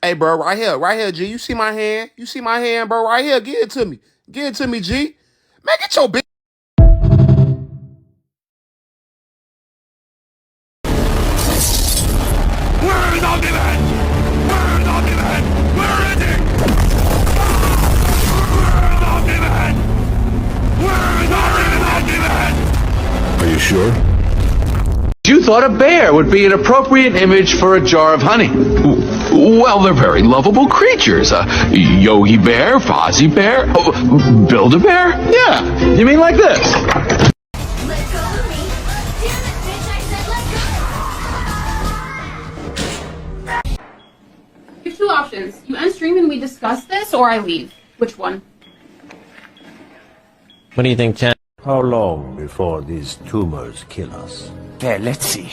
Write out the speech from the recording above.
Hey, bro, right here, G. You see my hand? You see my hand, bro? Right here. Give it to me. Give it to me, G. Man, get your bitch. Where is the man? Where is the man? Where is he? Where is the man? Where is the man? Are you sure? You thought a bear would be an appropriate image for a jar of honey. Well, they're very lovable creatures. Yogi Bear, Fozzie Bear, Build-A-Bear? Yeah, you mean like this? Let go of me. Damn it, bitch, I said let go. You have two options. You end stream and we discuss this, or I leave. Which one? What do you think, Chen? How long before these tumors kill us? Okay, let's see.